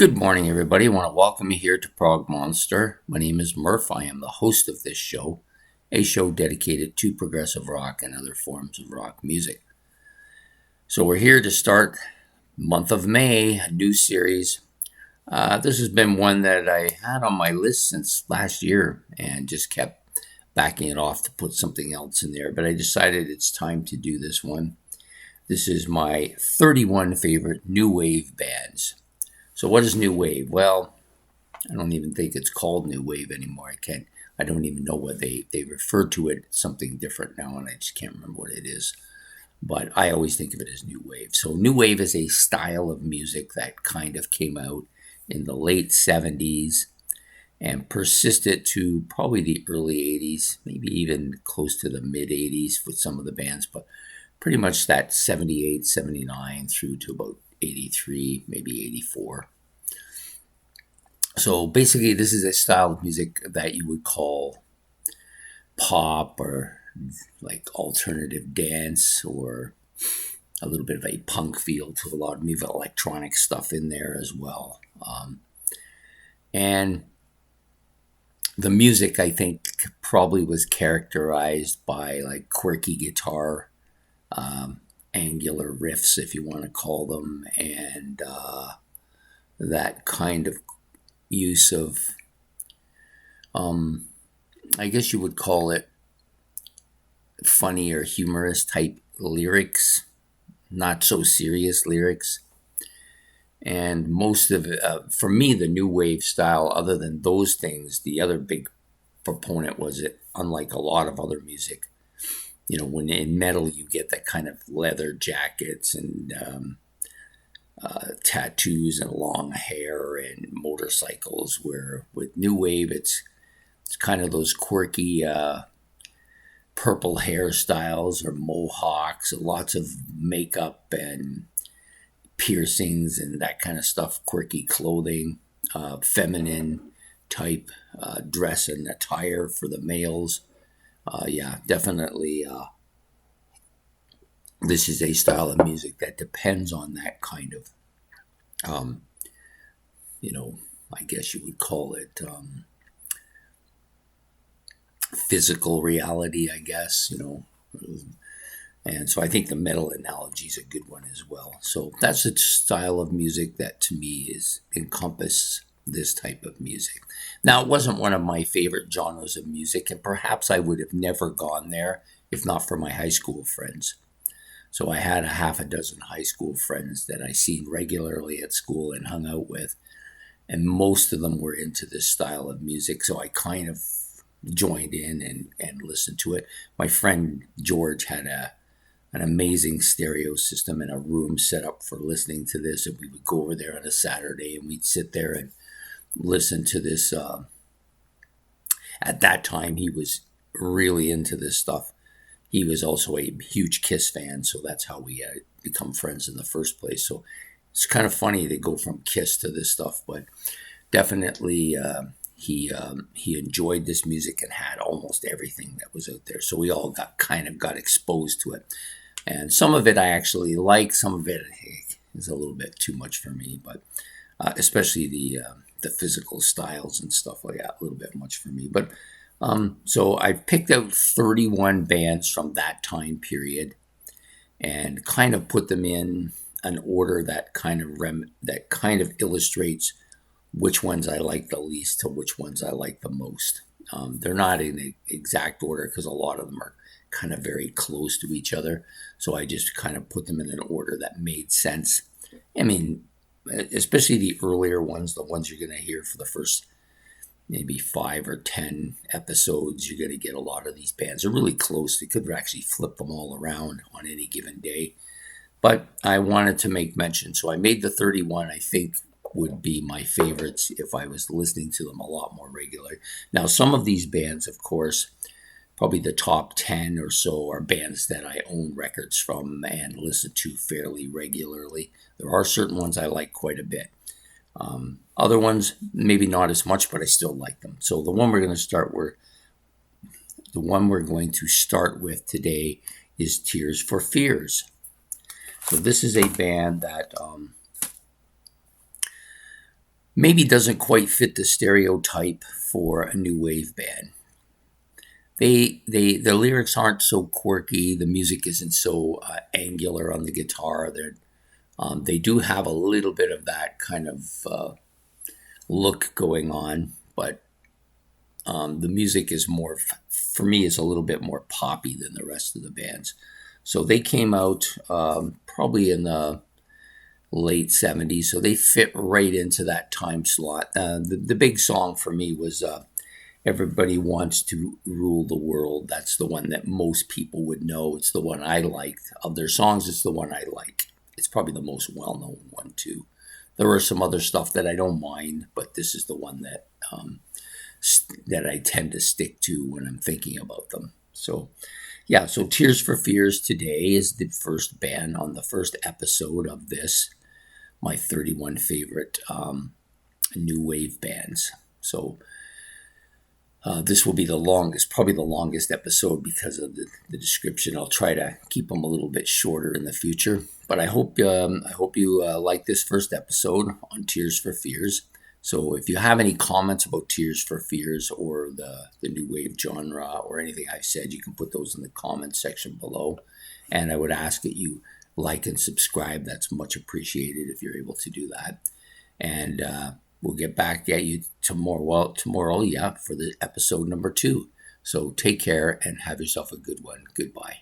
Good morning, everybody. I want to welcome you here to Prog Monster. My name is Murph. I am the host of this show, a show dedicated to progressive rock and other forms of rock music. So we're here to start month of May, a new series. This has been one that I had on my list since last year and just kept backing it off to put something else in there. But I decided it's time to do this one. This is my 31 favorite new wave bands. So what is new wave? Well, I don't even think it's called new wave anymore. I don't even know what they refer to it. It's something different now, and I just can't remember what it is. But I always think of it as new wave. So new wave is a style of music that kind of came out in the late 70s and persisted to probably the early 80s, maybe even close to the mid 80s with some of the bands, but pretty much that 78, 79 through to about 83, maybe 84. So basically, this is a style of music that you would call pop or like alternative dance or a little bit of a punk feel to a lot of maybe electronic stuff in there as well. And the music, I think, probably was characterized by like quirky guitar, angular riffs, if you want to call them, and that kind of use of, I guess you would call it funny or humorous type lyrics, not so serious lyrics. And most of it, for me, the new wave style, other than those things, the other big proponent was it, unlike a lot of other music, you know, when in metal you get that kind of leather jackets and tattoos and long hair and motorcycles, where with new wave it's kind of those quirky purple hairstyles or mohawks, lots of makeup and piercings and that kind of stuff, quirky clothing, feminine type dress and attire for the males. Yeah, definitely. This is a style of music that depends on that kind of, I guess you would call it physical reality, I guess, And so I think the metal analogy is a good one as well. So that's a style of music that to me is encompass this type of music. Now, it wasn't one of my favorite genres of music, and perhaps I would have never gone there if not for my high school friends. So I had a half a dozen high school friends that I seen regularly at school and hung out with, and most of them were into this style of music. So I kind of joined in and listened to it. My friend George had an amazing stereo system in a room set up for listening to this, and we would go over there on a Saturday and we'd sit there and listen to this. At that time, he was really into this stuff. He was also a huge Kiss fan, so that's how we had become friends in the first place. So it's kind of funny to go from Kiss to this stuff, but definitely he enjoyed this music and had almost everything that was out there. So we all got exposed to it, and some of it I actually like. Some of it is a little bit too much for me, but especially the physical styles and stuff like that, a little bit much for me. But so I picked out 31 bands from that time period and kind of put them in an order that kind of illustrates which ones I like the least to which ones I like the most. They're not in an exact order because a lot of them are kind of very close to each other. So I just kind of put them in an order that made sense. I mean, especially the earlier ones, the ones you're going to hear for the first maybe 5 or 10 episodes, you're going to get a lot of these bands. They're really close. They could actually flip them all around on any given day. But I wanted to make mention. So I made the 31, I think, would be my favorites if I was listening to them a lot more regularly. Now, some of these bands, of course, probably the top 10 or so are bands that I own records from and listen to fairly regularly. There are certain ones I like quite a bit. Other ones, maybe not as much, but I still like them. So the one we're going to start with today is Tears for Fears. So this is a band that maybe doesn't quite fit the stereotype for a new wave band. The lyrics aren't so quirky. The music isn't so angular on the guitar. They do have a little bit of that kind of look going on, but the music is more, for me, is a little bit more poppy than the rest of the bands. So they came out probably in the late 70s, so they fit right into that time slot. The big song for me was Everybody Wants to Rule the World. That's the one that most people would know. It's the one I liked. Of their songs, it's the one I like. It's probably the most well-known one, too. There are some other stuff that I don't mind, but this is the one that that I tend to stick to when I'm thinking about them. So, yeah, so Tears for Fears today is the first band on the first episode of this, my 31 favorite new wave bands. So this will be the longest, probably the longest episode because of the description. I'll try to keep them a little bit shorter in the future. But I hope you like this first episode on Tears for Fears. So if you have any comments about Tears for Fears or the new wave genre or anything I've said, you can put those in the comments section below. And I would ask that you like and subscribe. That's much appreciated if you're able to do that. And we'll get back at you tomorrow. Well, tomorrow, yeah, for the episode number 2. So take care and have yourself a good one. Goodbye.